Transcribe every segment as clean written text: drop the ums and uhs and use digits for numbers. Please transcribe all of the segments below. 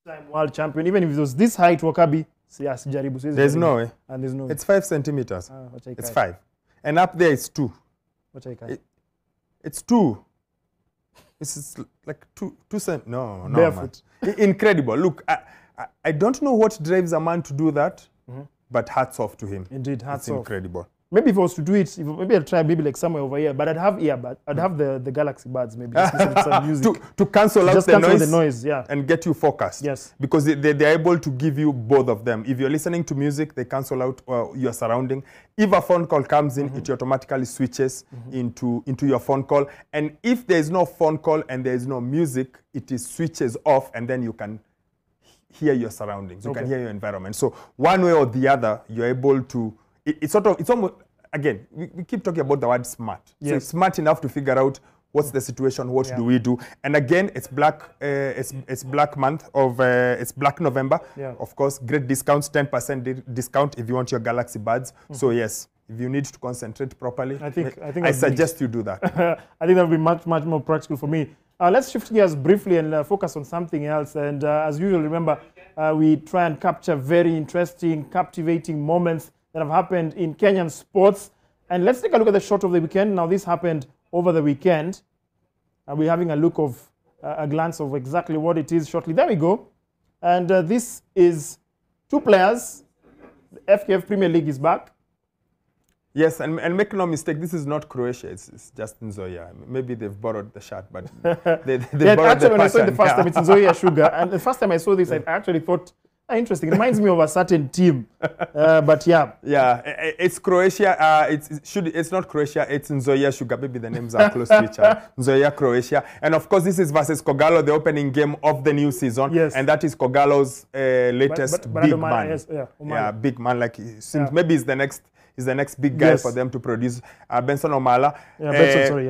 time world champion. Even if it was this height, Wakabi, there's no way. And there's no way. It's 5 centimeters. It's 5. And up there it's 2. It's 2. It's like 2 cent. No, barefoot. Man. Incredible. Look, I don't know what drives a man to do that, but hats off to him. Indeed, hats off. It's incredible. Maybe if I was to do it, maybe I'll try maybe like somewhere over here, but I'd have earbuds. I'd have the Galaxy Buds maybe. Some music. to cancel out the noise, yeah. And get you focused. Yes. Because they're able to give you both of them. If you're listening to music, they cancel out your surrounding. If a phone call comes in, it automatically switches into your phone call. And if there's no phone call and there's no music, it is switches off, and then you can hear your surroundings. You can hear your environment. So one way or the other, you're able to. It's almost, again, we keep talking about the word smart. Yes. So it's smart enough to figure out what's the situation, what do we do. And again, it's it's Black month of, it's Black November. Yeah. Of course, great discounts, 10% discount if you want your Galaxy Buds. So yes, if you need to concentrate properly, I suggest you do that. I think that would be much more practical for me. Let's shift gears briefly and focus on something else. And as usual, remember, we try and capture very interesting, captivating moments that have happened in Kenyan sports. And let's take a look at the shot of the weekend. Now, this happened over the weekend. We're having a look of a glance of exactly what it is shortly. There we go. And this is 2 players. The FKF Premier League is back. Yes, and make no mistake, this is not Croatia, it's just Nzoia. Maybe they've borrowed the shirt, but they borrowed actually, the when I saw it the pattern, first time, it's Nzoia Sugar. And the first time I saw this, I actually thought, interesting. It reminds me of a certain team. But yeah. Yeah, it's Croatia. It's not Croatia, it's Nzoia Sugar. Maybe the names are close to each other. Nzoia, Croatia. And of course, this is versus Kogalo, the opening game of the new season. Yes. And that is Kogalo's latest big man. Yes, Big man. Like, maybe it's the next big guy for them to produce. Benson Omala.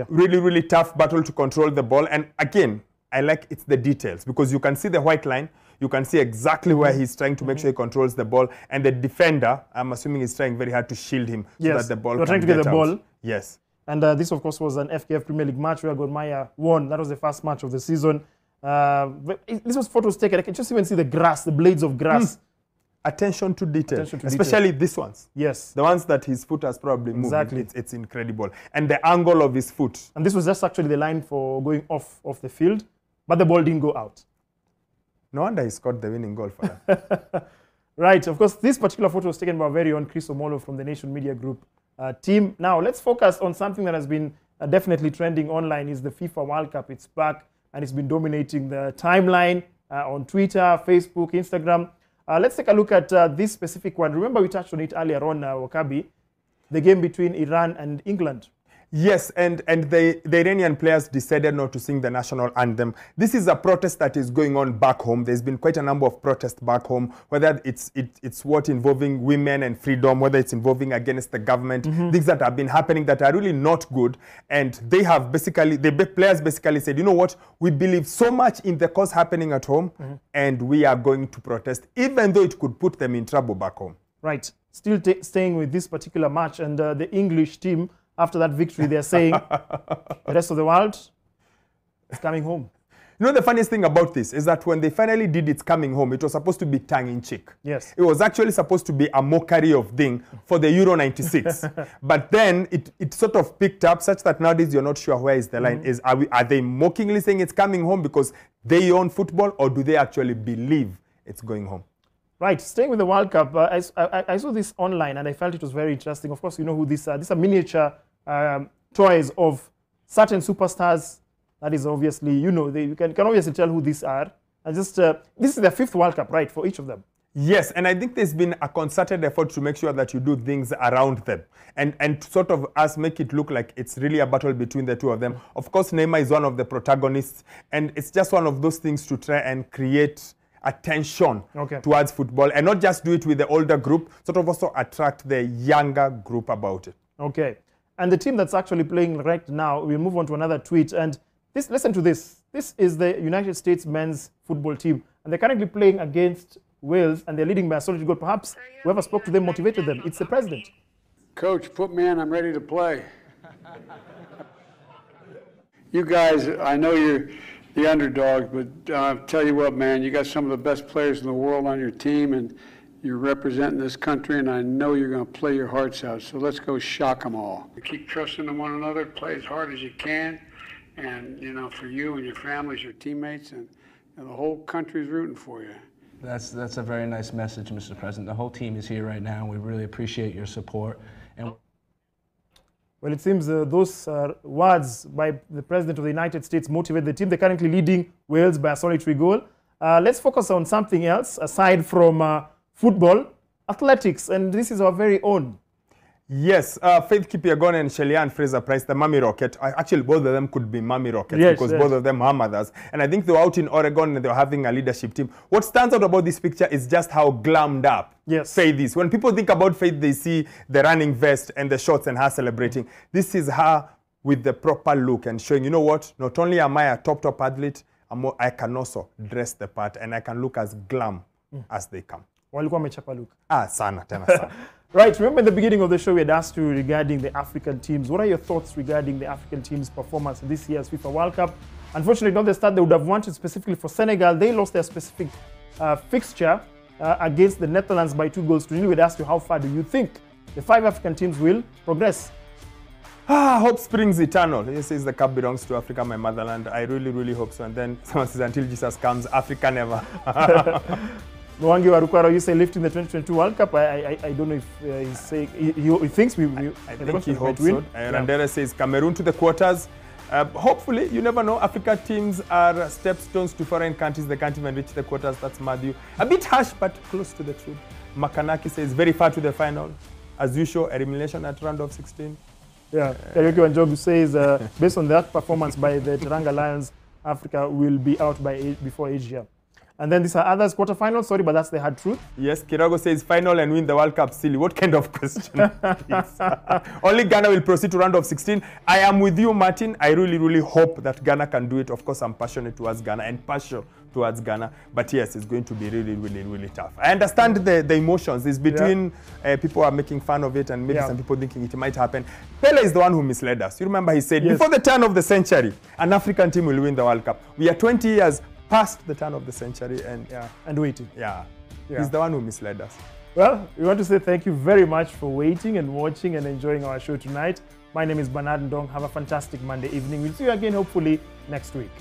Really, really tough battle to control the ball. And again, I like it's the details, because you can see the white line. You can see exactly where he's trying to make sure he controls the ball. And the defender, I'm assuming, is trying very hard to shield him so that the ball can trying to get the ball. Yes. And this, of course, was an FKF Premier League match where Gor Mahia won. That was the first match of the season. This was photos taken. I can just even see the grass, the blades of grass. Attention to detail, especially these ones. Yes. The ones that his foot has probably moved. Exactly. It's incredible. And the angle of his foot. And this was just actually the line for going off the field, but the ball didn't go out. No wonder he scored the winning goal for that. Right. Of course, this particular photo was taken by our very own Chris Omolo from the Nation Media Group team. Now, let's focus on something that has been definitely trending online. Is the FIFA World Cup. It's back, and it's been dominating the timeline on Twitter, Facebook, Instagram. Let's take a look at this specific one. Remember, we touched on it earlier on, Wakabi, the game between Iran and England. Yes, and the Iranian players decided not to sing the national anthem. This is a protest that is going on back home. There's been quite a number of protests back home, whether it's what involving women and freedom, whether it's involving against the government, things that have been happening that are really not good. And they have basically, the players basically said, you know what, we believe so much in the cause happening at home, and we are going to protest, even though it could put them in trouble back home. Right. Still staying with this particular match, and the English team, after that victory, they're saying the rest of the world is coming home. You know, the funniest thing about this is that when they finally did It's Coming Home, it was supposed to be tongue-in-cheek. Yes. It was actually supposed to be a mockery of thing for the Euro 96. But then it sort of picked up such that nowadays you're not sure where is the line. Are they mockingly saying it's coming home because they own football, or do they actually believe it's going home? Right, staying with the World Cup, I saw this online and I felt it was very interesting. Of course, you know who these are. These are miniature toys of certain superstars. That is obviously, you know, you can obviously tell who these are. And just this is their 5th World Cup, right, for each of them. Yes, and I think there's been a concerted effort to make sure that you do things around them and sort of make it look like it's really a battle between the two of them. Of course, Neymar is one of the protagonists, and it's just one of those things to try and create attention towards football, and not just do it with the older group, sort of also attract the younger group about it. Okay. And the team that's actually playing right now, we'll move on to another tweet. And this, listen to this. This is the United States men's football team. And they're currently playing against Wales, and they're leading by a solid goal. Perhaps whoever spoke to them motivated them. It's the president. Coach, put me in. I'm ready to play. You guys, I know the underdog, but tell you what, man, you got some of the best players in the world on your team, and you're representing this country, and I know you're going to play your hearts out. So let's go shock them all. Keep trusting in one another. Play as hard as you can, and you know, for you and your families, your teammates, and the whole country's rooting for you. That's a very nice message, Mr. President. The whole team is here right now. We really appreciate your support. And Well, it seems those words by the President of the United States motivate the team. They're currently leading Wales by a solitary goal. Let's focus on something else aside from football, athletics, and this is our very own. Yes, Faith Kipyegon and Shellyanne Fraser-Pryce, the Mummy Rocket. Actually, both of them could be Mummy Rockets because both of them are mothers. And I think they were out in Oregon and they were having a leadership team. What stands out about this picture is just how glammed up Faith is. When people think about Faith, they see the running vest and the shorts and her celebrating. This is her with the proper look and showing, you know what, not only am I a top athlete, I can also dress the part and I can look as glam as they come. Walikuwa wamechapa look. Sana, tena sana. Right, remember in the beginning of the show we had asked you regarding the African teams. What are your thoughts regarding the African team's performance in this year's FIFA World Cup? Unfortunately, not the start they would have wanted specifically for Senegal. They lost their specific fixture against the Netherlands by 2-0. We would ask you, how far do you think the 5 African teams will progress? Hope springs eternal. This is the cup belongs to Africa, my motherland. I really, really hope so. And then someone says, until Jesus comes, Africa never. Mwangi Warukwaro, you say lifting the 2022 World Cup. I don't know if he's saying he thinks we. I think he hopes so. Randera says Cameroon to the quarters. Hopefully, you never know. Africa teams are stepstones to foreign countries. They can't even reach the quarters. That's Matthew. A bit harsh, but close to the truth. Makanaki says very far to the final. As usual, elimination at round of 16. Yeah, Karaoke Wanjogu says based on that performance by the Teranga Lions, Africa will be out before Asia. And then these are others, quarterfinals, sorry, but that's the hard truth. Yes, Kirago says final and win the World Cup. Silly. What kind of question? Only Ghana will proceed to round of 16. I am with you, Martin. I really, really hope that Ghana can do it. Of course, I'm passionate towards Ghana and partial towards Ghana. But yes, it's going to be really, really, really tough. I understand the emotions. It's between people are making fun of it and maybe some people thinking it might happen. Pele is the one who misled us. You remember he said, before the turn of the century, an African team will win the World Cup. We are 20 years past the turn of the century and waiting. He's the one who misled us. Well, we want to say thank you very much for waiting and watching and enjoying our show tonight. My name is Bernard Ndong. Have a fantastic Monday evening. We'll see you again hopefully next week.